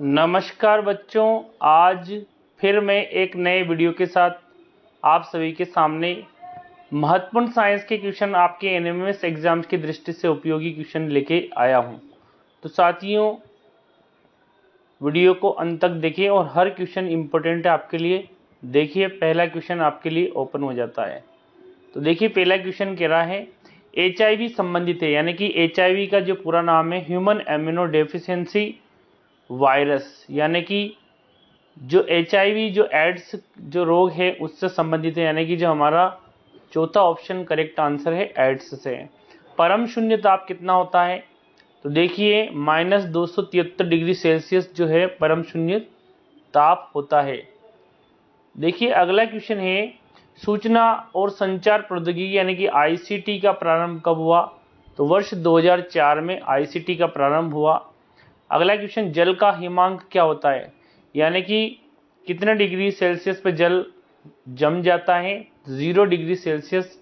नमस्कार बच्चों, आज फिर मैं एक नए वीडियो के साथ आप सभी के सामने महत्वपूर्ण साइंस के क्वेश्चन आपके एनएमएस एग्जाम्स की दृष्टि से उपयोगी क्वेश्चन लेके आया हूं। तो साथियों, वीडियो को अंत तक देखिए और हर क्वेश्चन इम्पोर्टेंट है आपके लिए। देखिए, पहला क्वेश्चन आपके लिए ओपन हो जाता है। तो देखिए, पहला क्वेश्चन कह रहा है HIV संबंधित है, यानी कि HIV का जो पूरा नाम है ह्यूमन इम्यूनो डेफिशिएंसी वायरस, यानी कि जो HIV जो एड्स जो रोग है उससे संबंधित है, यानी कि जो हमारा चौथा ऑप्शन करेक्ट आंसर है एड्स से। परम शून्य ताप कितना होता है? तो देखिए, -273 डिग्री सेल्सियस जो है परम शून्य ताप होता है। देखिए, अगला क्वेश्चन है सूचना और संचार प्रौद्योगिकी यानी कि ICT का प्रारंभ कब हुआ? तो वर्ष 2004 में ICT का प्रारंभ हुआ। अगला क्वेश्चन, जल का हिमांक क्या होता है? यानी कि कितने डिग्री सेल्सियस पे जल जम जाता है? 0 डिग्री सेल्सियस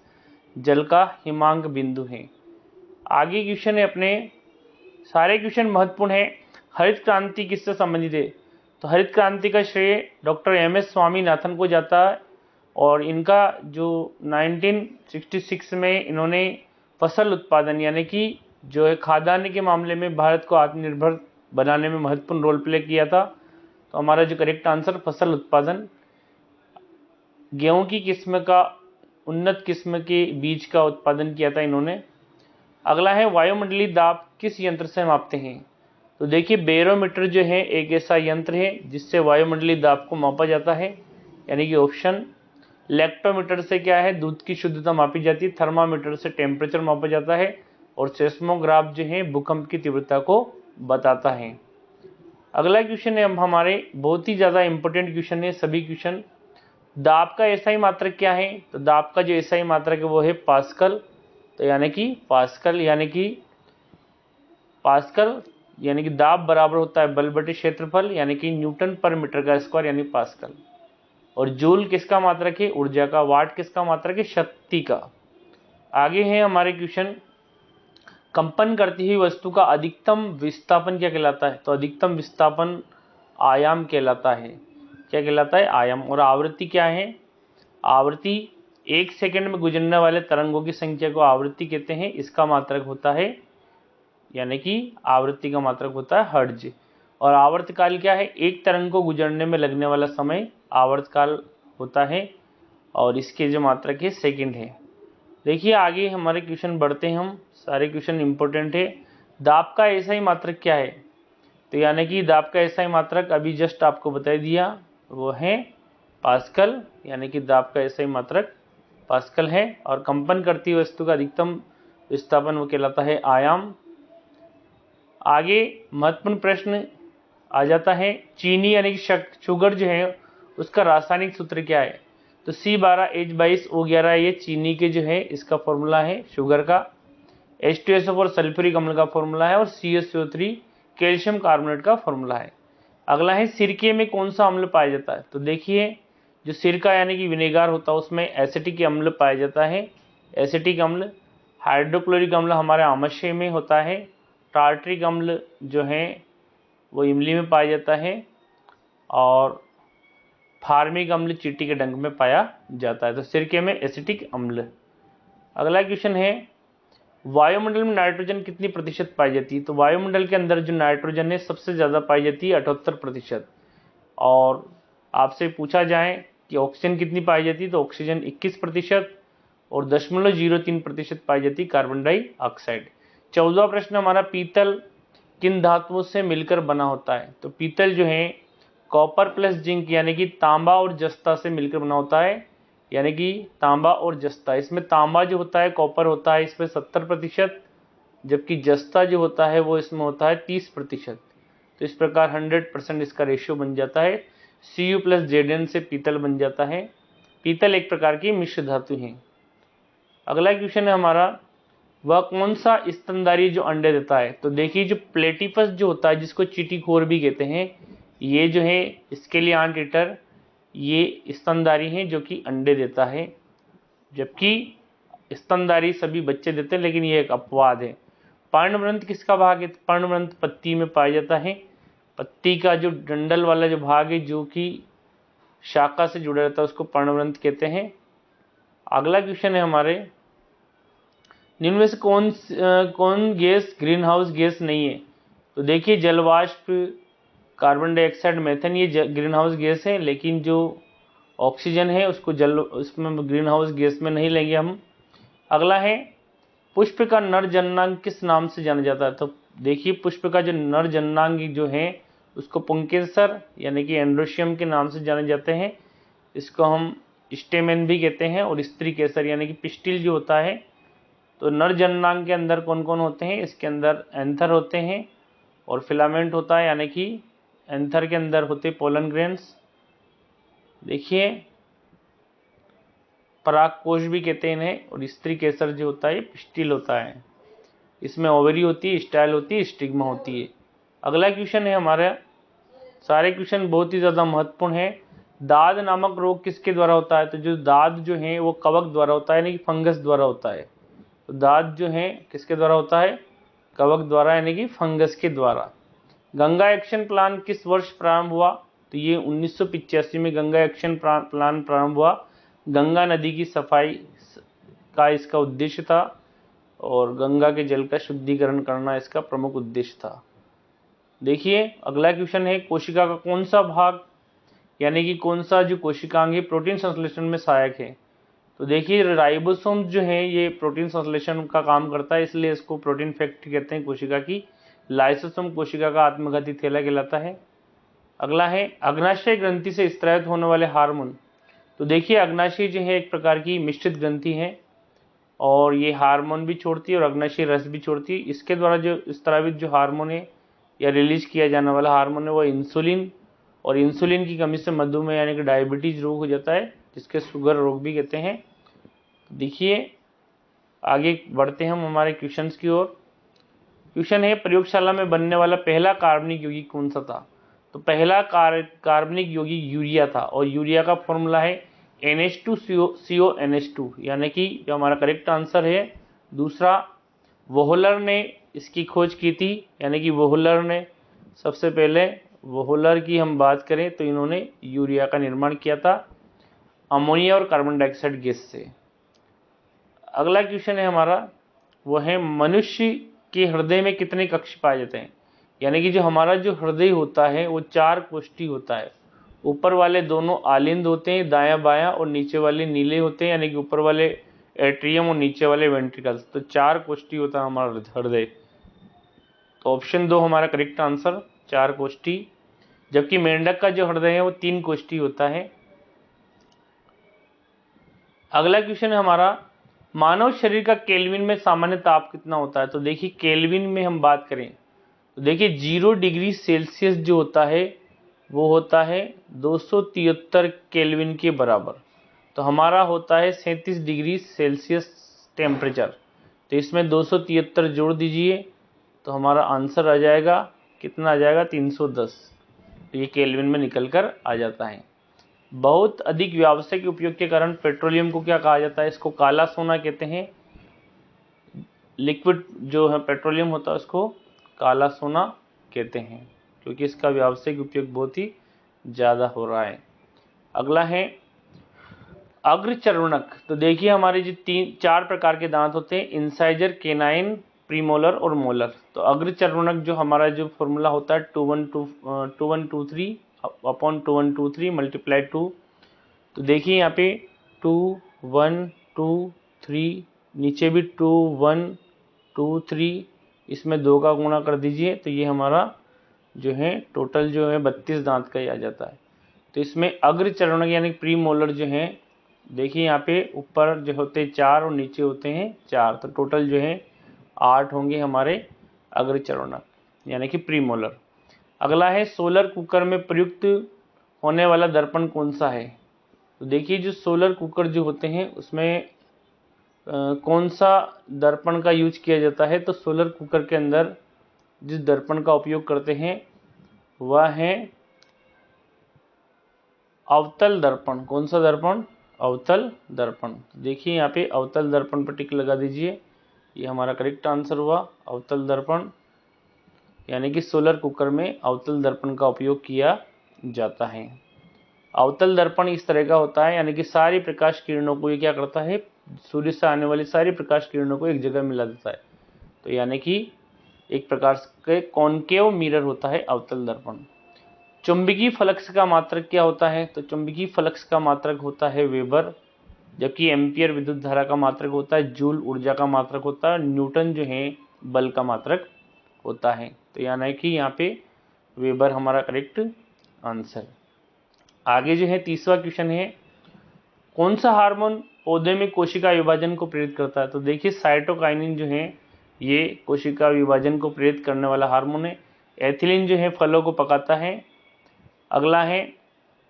जल का हिमांक बिंदु है। आगे क्वेश्चन है, अपने सारे क्वेश्चन महत्वपूर्ण है। हरित क्रांति किससे संबंधित है? तो हरित क्रांति का श्रेय डॉक्टर MS स्वामीनाथन को जाता है और इनका जो 1966 में इन्होंने फसल उत्पादन यानी कि जो है खाद्यान्न के मामले में भारत को आत्मनिर्भर बनाने में महत्वपूर्ण रोल प्ले किया था। तो हमारा जो करेक्ट आंसर फसल उत्पादन, गेहूं की किस्म का उन्नत किस्म के बीज का उत्पादन किया था इन्होंने। अगला है वायुमंडलीय दाब किस यंत्र से मापते हैं? तो देखिए, बैरोमीटर जो है एक ऐसा यंत्र है जिससे वायुमंडलीय दाब को मापा जाता है, यानी कि ऑप्शन। लैक्टोमीटर से क्या है, दूध की शुद्धता मापी जाती है। थर्मामीटर से टेम्परेचर मापा जाता है और सेस्मोग्राफ जो है भूकंप की तीव्रता को बताता है। अगला क्वेश्चन है हमारे बहुत ही ज़्यादा इंपॉर्टेंट क्वेश्चन है सभी क्वेश्चन। दाब का एसआई मात्रक क्या है? तो दाब का जो एसआई मात्रक है वो है पास्कल। तो यानी कि पास्कल यानी कि दाब बराबर होता है बल बटे क्षेत्रफल, यानी कि न्यूटन पर मीटर का स्क्वायर यानी पास्कल। और जूल किसका मात्रक है? ऊर्जा का। वाट किसका मात्रक है? शक्ति का। आगे है हमारे क्वेश्चन, कंपन करती हुई वस्तु का अधिकतम विस्थापन क्या कहलाता है? तो अधिकतम विस्थापन आयाम कहलाता है। क्या कहलाता है? आयाम। और आवृत्ति क्या है? आवृत्ति 1 सेकंड में गुजरने वाले तरंगों की संख्या को आवृत्ति कहते हैं। इसका मात्रक होता है, यानी कि आवृत्ति का मात्रक होता है हर्ट्ज। और आवर्तकाल क्या है? एक तरंग को गुजरने में लगने वाला समय आवर्तकाल होता है और इसके जो मात्रक है सेकंड है। देखिए, आगे हमारे क्वेश्चन बढ़ते हैं हम, सारे क्वेश्चन इंपॉर्टेंट है। दाब का एसआई मात्रक क्या है? तो यानी कि दाब का एसआई मात्रक अभी जस्ट आपको बता दिया, वो है पास्कल, यानी कि दाब का एसआई मात्रक पास्कल है। और कंपन करती वस्तु का अधिकतम विस्थापन वो कहलाता है आयाम। आगे महत्वपूर्ण प्रश्न आ जाता है, चीनी यानी कि शुगर जो है उसका रासायनिक सूत्र क्या है? तो C12H22O11 ये चीनी के जो है इसका फॉर्मूला है शुगर का। H2SO4 सल्फ्यूरिक अम्ल का फॉर्मूला है और CaCO3 कैल्शियम कार्बोनेट का फॉर्मूला है। अगला है, सिरके में कौन सा अम्ल पाया जाता है? तो देखिए, जो सिरका यानी कि विनेगार होता है उसमें एसिटिक अम्ल पाया जाता है, एसिटिक अम्ल। हाइड्रोक्लोरिक अम्ल हमारे आमाशय में होता है। टार्ट्रिक अम्ल जो है वो इमली में पाया जाता है और फार्मिक अम्ल चींटी के डंक में पाया जाता है। तो सिरके में एसिटिक अम्ल। अगला क्वेश्चन है, वायुमंडल में नाइट्रोजन कितनी प्रतिशत पाई जाती है? तो वायुमंडल के अंदर जो नाइट्रोजन है सबसे ज़्यादा पाई जाती है 78%। और आपसे पूछा जाए कि ऑक्सीजन कितनी पाई जाती है? तो ऑक्सीजन 21% और 0.03% पाई जाती है कार्बन डाइऑक्साइड। 14वां प्रश्न हमारा, पीतल किन धातुओं से मिलकर बना होता है? तो पीतल जो है कॉपर प्लस जिंक यानी कि तांबा और जस्ता से मिलकर बना होता है, यानी कि तांबा और जस्ता। इसमें तांबा जो होता है, कॉपर होता है इसमें 70%, जबकि जस्ता जो होता है वो इसमें होता है 30%। तो इस प्रकार 100% इसका रेशियो बन जाता है। Cu प्लस Zn से पीतल बन जाता है। पीतल एक प्रकार की मिश्र धातु है। अगला क्वेश्चन है हमारा, वह कौन सा स्तनधारी जो अंडे देता है? तो देखिए, जो प्लेटिपस जो होता है जिसको चींटीखोर भी कहते हैं, ये जो है स्केलियांट ईटर ये स्तनधारी है जो कि अंडे देता है, जबकि स्तनधारी सभी बच्चे देते हैं, लेकिन ये एक अपवाद है। पर्णवृंत किसका भाग है? पर्णवृंत पत्ती में पाया जाता है। पत्ती का जो डंडल वाला जो भाग है जो कि शाखा से जुड़ा रहता है उसको पर्णवृंत कहते हैं। अगला क्वेश्चन है हमारे, निम्न में से कौन गैस ग्रीन हाउस गैस नहीं है? तो देखिए जलवाष्प, कार्बन डाइऑक्साइड, मेथेन ये ग्रीन हाउस गैस है, लेकिन जो ऑक्सीजन है उसको उसमें ग्रीन हाउस गैस में नहीं लेंगे हम। अगला है, पुष्प का नर जननांग किस नाम से जाना जाता है? तो देखिए पुष्प का जो नर जननांग जो है उसको पुंकेसर यानी कि एंड्रोशियम के नाम से जाने जाते हैं। इसको हम स्टेमेन भी कहते हैं, और स्त्री केसर यानी कि पिस्टिल जो होता है। तो नर जननांग के अंदर कौन कौन होते हैं? इसके अंदर एंथर होते हैं और फिलामेंट होता है, यानी कि एंथर के अंदर होते पोलन ग्रेन्स। देखिए परागकोश भी कहते हैं इन्हें, और स्त्री केसर जो होता है पिस्टिल होता है। इसमें ओवरी होती है, स्टाइल होती है, स्टिग्मा होती है। अगला क्वेश्चन है हमारा, सारे क्वेश्चन बहुत ही ज़्यादा महत्वपूर्ण है। दाद नामक रोग किसके द्वारा होता है? तो जो दाद जो है वो कवक द्वारा होता है, यानी कि फंगस द्वारा होता है। तो दाद जो है किसके द्वारा होता है? कवक द्वारा, यानी कि फंगस के द्वारा। गंगा एक्शन प्लान किस वर्ष प्रारंभ हुआ? तो ये 1985 में गंगा एक्शन प्लान प्रारंभ हुआ। गंगा नदी की सफाई का इसका उद्देश्य था, और गंगा के जल का शुद्धिकरण करना इसका प्रमुख उद्देश्य था। देखिए अगला क्वेश्चन है, कोशिका का कौन सा भाग यानी कि कौन सा जो कोशिकांग है प्रोटीन संश्लेषण में सहायक है? तो देखिए राइबोसोम जो है ये प्रोटीन संश्लेषण का काम करता है, इसलिए इसको प्रोटीन फैक्ट्री कहते हैं कोशिका की। लाइसोसोम कोशिका का आत्मघाती थैला कहलाता है। अगला है, अग्नाशय ग्रंथि से स्रावित होने वाले हार्मोन। तो देखिए अग्नाशय जो है एक प्रकार की मिश्रित ग्रंथि है, और ये हार्मोन भी छोड़ती है और अग्नाशय रस भी छोड़ती है। इसके द्वारा जो स्रावित जो हार्मोन है या रिलीज किया जाने वाला हार्मोन है वो इंसुलिन, और इंसुलिन की कमी से मधुमेह यानी कि डायबिटीज रोग हो जाता है, जिसके शुगर रोग भी कहते हैं। देखिए आगे बढ़ते हैं हम हमारे क्वेश्चंस की ओर। क्वेश्चन है, प्रयोगशाला में बनने वाला पहला कार्बनिक यौगिक कौन सा था? तो पहला कार्बनिक यौगिक यूरिया था, और यूरिया का फॉर्मूला है NH2CO NH2, यानी कि जो हमारा करेक्ट आंसर है दूसरा। वोहलर ने इसकी खोज की थी, यानी कि वोहलर ने सबसे पहले, वोहलर की हम बात करें तो इन्होंने यूरिया का निर्माण किया था अमोनिया और कार्बन डाइऑक्साइड गैस से। अगला क्वेश्चन है हमारा, वो है मनुष्य के हृदय में कितने कक्ष पाए जाते हैं? यानी कि जो हमारा जो हृदय होता है वो 4 कोष्ठी होता है। ऊपर वाले दोनों आलिंद होते हैं, दायां बायां, और नीचे वाले नीले होते हैं, यानी कि ऊपर वाले एट्रियम और नीचे वाले वेंट्रिकल्स। तो 4 कोष्ठी होता है हमारा हृदय। तो ऑप्शन 2 हमारा करेक्ट आंसर, 4 कोष्ठी। जबकि मेंढक का जो हृदय है वो 3 कोष्ठी होता है। अगला क्वेश्चन है हमारा, मानव शरीर का केल्विन में सामान्य ताप कितना होता है? तो देखिए केल्विन में हम बात करें तो देखिए 0 डिग्री सेल्सियस जो होता है वो होता है 273 केल्विन के बराबर। तो हमारा होता है 37 डिग्री सेल्सियस टेम्परेचर। तो इसमें 273 जोड़ दीजिए तो हमारा आंसर आ जाएगा, कितना आ जाएगा? 310। तो ये केल्विन में निकल कर आ जाता है। बहुत अधिक व्यावसायिक उपयोग के कारण पेट्रोलियम को क्या कहा जाता है? इसको काला सोना कहते हैं। लिक्विड जो है पेट्रोलियम होता है उसको काला सोना कहते हैं, क्योंकि इसका व्यावसायिक उपयोग बहुत ही ज़्यादा हो रहा है। अगला है अग्रचर्वणक। तो देखिए हमारे जो 4 प्रकार के दांत होते हैं, इंसाइजर, केनाइन, प्रीमोलर और मोलर। तो अग्रचर्वणक जो हमारा जो फॉर्मूला होता है 2123 अपॉन 2123 मल्टीप्लाई 2। तो देखिए यहाँ पे 2 1 2 3, नीचे भी 2 1 2 3, इसमें 2 का गुणा कर दीजिए तो ये हमारा जो है टोटल जो है 32 दांत का ही आ जाता है। तो इसमें अग्रचर्वणक यानी प्री मोलर जो है, देखिए यहाँ पे ऊपर जो होते हैं 4 और नीचे होते हैं 4, तो टोटल जो है 8 होंगे हमारे अग्रचर्वणक यानी कि प्री मोलर। अगला है सोलर कुकर में प्रयुक्त होने वाला दर्पण कौन सा है? तो देखिए जो सोलर कुकर जो होते हैं उसमें कौन सा दर्पण का यूज किया जाता है? तो सोलर कुकर के अंदर जिस दर्पण का उपयोग करते हैं वह है अवतल दर्पण। कौन सा दर्पण? अवतल दर्पण। देखिए यहाँ पे अवतल दर्पण पर टिक लगा दीजिए, ये हमारा करेक्ट आंसर हुआ, अवतल दर्पण। यानी कि सोलर कुकर में अवतल दर्पण का उपयोग किया जाता है। अवतल दर्पण इस तरह का होता है, यानी कि सारी प्रकाश किरणों को ये क्या करता है, सूर्य से आने वाली सारी प्रकाश किरणों को एक जगह मिला देता है। तो यानी कि एक प्रकार के कॉनकेव मिरर होता है अवतल दर्पण। चुंबकीय फ्लक्स का मात्रक क्या होता है, तो चुंबकीय फ्लक्स का मात्रक होता है वेबर, जबकि एम्पियर विद्युत धारा का मात्रक होता है, जूल ऊर्जा का मात्रक होता है, न्यूटन जो है बल का मात्रक होता है। तो यानी कि यहाँ पे वेबर हमारा करेक्ट आंसर। आगे जो है तीसरा क्वेश्चन है, कौन सा हार्मोन पौधे में कोशिका विभाजन को प्रेरित करता है। तो देखिए साइटोकाइनिन जो है ये कोशिका विभाजन को प्रेरित करने वाला हार्मोन है। एथिलीन जो है फलों को पकाता है। अगला है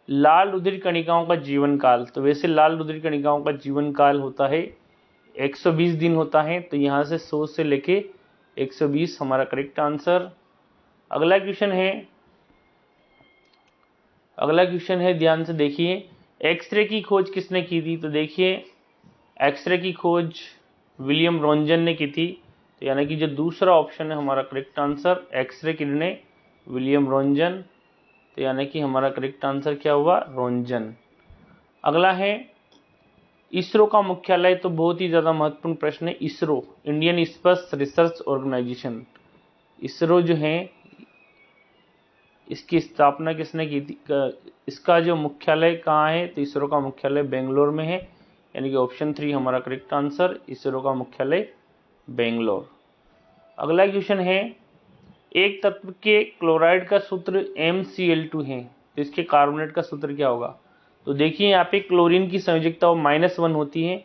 लाल रुधिर कणिकाओं का जीवन काल। तो वैसे लाल रुधिर कणिकाओं का जीवन काल होता है 120 दिन होता है। तो यहाँ से 100 से लेके 120 हमारा करेक्ट आंसर। अगला क्वेश्चन है ध्यान से देखिए, एक्सरे की खोज किसने की थी। तो देखिए एक्सरे की खोज विलियम रोंजन ने की थी। तो यानी कि जो दूसरा ऑप्शन है हमारा करेक्ट आंसर, एक्सरे किरणें विलियम रोंजन। तो यानी कि हमारा करेक्ट आंसर क्या हुआ, रोंजन। अगला है इसरो का मुख्यालय। तो बहुत ही ज़्यादा महत्वपूर्ण प्रश्न है। ISRO Indian Space Research Organisation, ISRO जो है इसकी स्थापना किसने की थी, इसका जो मुख्यालय कहाँ है। तो इसरो का मुख्यालय बेंगलोर में है, यानी कि ऑप्शन 3 हमारा करेक्ट आंसर, इसरो का मुख्यालय बेंगलोर। अगला क्वेश्चन है, एक तत्व के क्लोराइड का सूत्र MCl2 है, तो इसके कार्बोनेट का सूत्र क्या होगा। तो देखिए यहाँ पे क्लोरीन की संयोजकता -1 होती है।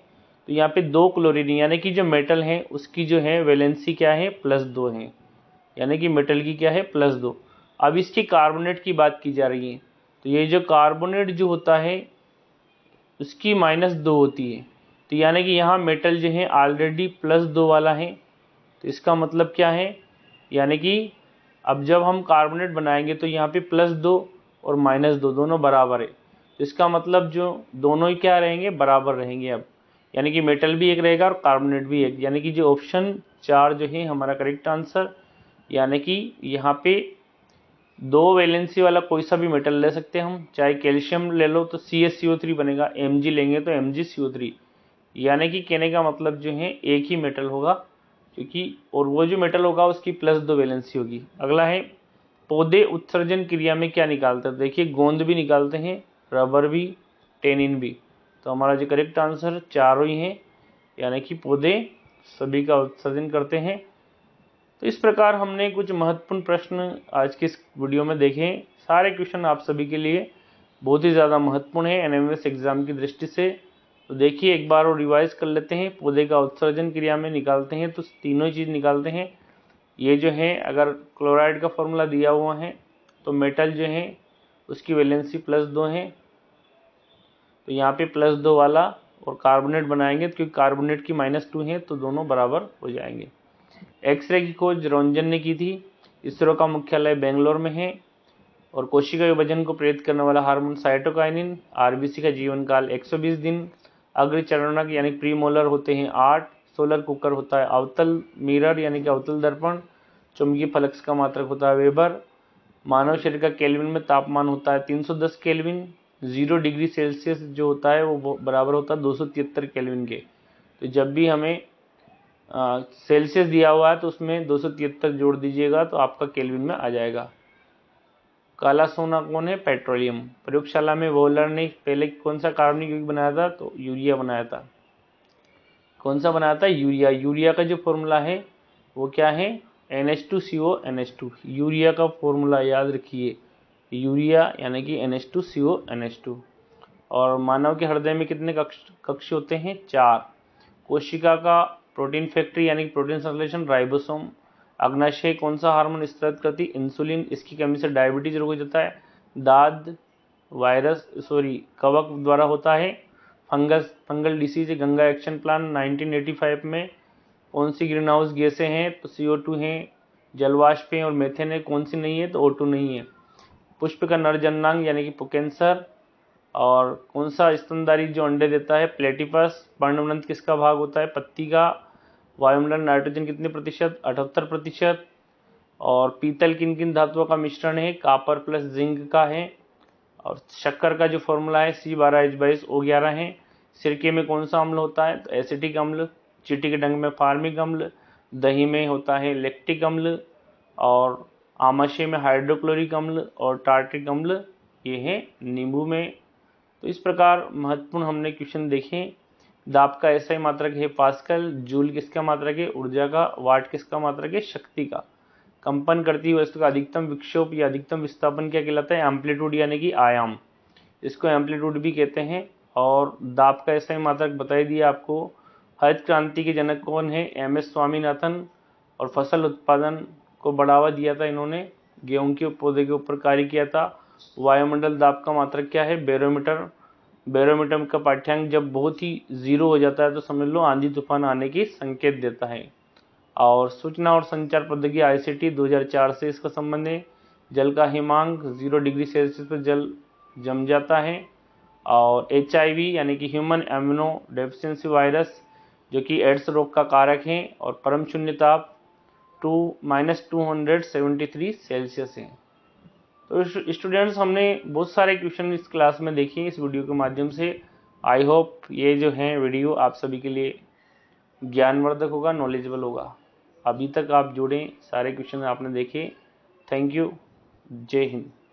तो यहाँ पे 2 क्लोरीन यानी कि जो मेटल है उसकी जो है वैलेंसी क्या है, +2 है, यानी कि मेटल की क्या है, +2। अब इसके कार्बोनेट की बात की जा रही है। तो ये जो कार्बोनेट जो होता है उसकी -2 होती है। तो यानी कि यहाँ मेटल जो है ऑलरेडी +2 वाला है। तो इसका मतलब क्या है, यानी कि अब जब हम कार्बोनेट बनाएंगे तो यहाँ पे +2 और -2 दोनों बराबर है। तो इसका मतलब जो दोनों ही क्या रहेंगे, बराबर रहेंगे। अब यानी कि मेटल भी एक रहेगा और कार्बोनेट भी एक, यानी कि जो ऑप्शन 4 जो है हमारा करेक्ट आंसर। यानी कि यहाँ पे 2 वैलेंसी वाला कोई सा भी मेटल ले सकते हैं हम, चाहे कैल्शियम ले लो तो CaCO3 बनेगा, Mg लेंगे तो MgCO3, यानी कि कहने का मतलब जो है एक ही मेटल होगा, क्योंकि और वो जो मेटल होगा उसकी +2 वैलेंसी होगी। अगला है पौधे उत्सर्जन क्रिया में क्या निकालते हैं। देखिए गोंद भी निकालते हैं, रबर भी, टेनिन भी। तो हमारा जो करेक्ट आंसर चारों ही हैं, यानी कि पौधे सभी का उत्सर्जन करते हैं। तो इस प्रकार हमने कुछ महत्वपूर्ण प्रश्न आज के इस वीडियो में देखे हैं। सारे क्वेश्चन आप सभी के लिए बहुत ही ज़्यादा महत्वपूर्ण है NMS एग्जाम की दृष्टि से। तो देखिए एक बार और रिवाइज कर लेते हैं। पौधे का उत्सर्जन क्रिया में निकालते हैं तो तीनों चीज़ निकालते हैं। ये जो है अगर क्लोराइड का फॉर्मूला दिया हुआ है तो मेटल जो है उसकी वैलेंसी +2 है, तो यहाँ पे +2 वाला और कार्बोनेट बनाएंगे क्योंकि कार्बोनेट की -2 है तो दोनों बराबर हो जाएंगे। एक्सरे की खोज रोंजन ने की थी। इसरो का मुख्यालय बेंगलोर में है। और कोशिका विभाजन को प्रेरित करने वाला हार्मोन साइटोकाइनिन। RBC का जीवन काल 120 दिन। अग्रचरणक यानी प्रीमोलर होते हैं 8। सोलर कुकर होता है अवतल मिरर यानी कि अवतल दर्पण। चुंबकीय फ्लक्स का मात्रक होता है वेबर। मानव शरीर का केल्विन में तापमान होता है 310 केल्विन। 0 डिग्री सेल्सियस जो होता है वो बराबर होता है 273 केल्विन के। तो जब भी हमें सेल्सियस दिया हुआ है तो उसमें 273 जोड़ दीजिएगा तो आपका केल्विन में आ जाएगा। काला सोना कौन है, पेट्रोलियम। प्रयोगशाला में वोलर ने पहले कौन सा कार्बनिक यौगिक बनाया था, तो यूरिया बनाया था। कौन सा बनाया था, यूरिया। यूरिया का जो फॉर्मूला है वो क्या है, NH2CO NH2। यूरिया का फॉर्मूला याद रखिए, यूरिया यानी कि NH2CO NH2। और मानव के हृदय में कितने कक्ष होते हैं, 4। कोशिका का प्रोटीन फैक्ट्री यानी कि प्रोटीन संश्लेषण राइबोसोम। अग्नाशय कौन सा हार्मोन स्रावित करती, इंसुलिन। इसकी कमी से डायबिटीज रोग हो जाता है। दाद कवक द्वारा होता है। Fungal disease Ganga action plan 1985 में। कौन सी ग्रीन हाउस गैसें हैं, तो CO2 हैं। जलवाष्प हैं और मेथेन है, कौन सी नहीं है, तो O2 नहीं है। पुष्प का नर जननांग यानी कि पुकेंसर। और कौन सा स्तनधारी जो अंडे देता है, प्लेटिपस। पर्णवृंत किसका भाग होता है, पत्ती का। वायुमंडल नाइट्रोजन कितने प्रतिशत, 78%। और पीतल किन किन धातुओं का मिश्रण है, कॉपर प्लस जिंक का है। और शक्कर का जो फॉर्मूला है C12H22O11 है। सिरके में कौन सा अम्ल होता है, तो एसिटिक अम्ल। चींटी के डंक में फार्मिक अम्ल। दही में होता है लैक्टिक अम्ल। और आमाशय में हाइड्रोक्लोरिक अम्ल और टार्ट्रिक अम्ल ये है नींबू में। तो इस प्रकार महत्वपूर्ण हमने क्वेश्चन देखे। दाब का एसआई मात्रक है पास्कल, जूल किसका मात्रक है, ऊर्जा का, वाट किसका मात्रक है, शक्ति का। कंपन करती हुई वस्तु का अधिकतम विक्षोभ या अधिकतम विस्थापन क्या कहलाता है, एम्पलीट्यूड यानी कि आयाम, इसको एम्पलीट्यूड भी कहते हैं। और दाब का एसआई मात्रक बताई दिया आपको। हरित क्रांति के जनक कौन है, MS स्वामीनाथन। और फसल उत्पादन को बढ़ावा दिया था इन्होंने, गेहूं के पौधे के ऊपर कार्य किया था। वायुमंडल दाब का मात्रक क्या है, बैरोमीटर। बैरोमीटर का पाठ्यांक जब बहुत ही जीरो हो जाता है तो समझ लो आंधी तूफान आने की संकेत देता है। और सूचना और संचार प्रौद्योगिकी ICT 2004 से इसका संबंध है। जल का हिमांक 0 डिग्री सेल्सियस पर जल जम जाता है। और HIV यानी कि ह्यूमन इम्यूनो डेफिशिएंसी वायरस जो कि एड्स रोग का कारक है। और परम शून्य ताप -273 सेल्सियस है। तो स्टूडेंट्स हमने बहुत सारे क्वेश्चन इस क्लास में देखे इस वीडियो के माध्यम से। आई होप ये जो है वीडियो आप सभी के लिए ज्ञानवर्धक होगा, नॉलेजेबल होगा। अभी तक आप जुड़े, सारे क्वेश्चन आपने देखे। Thank you. जय हिंद।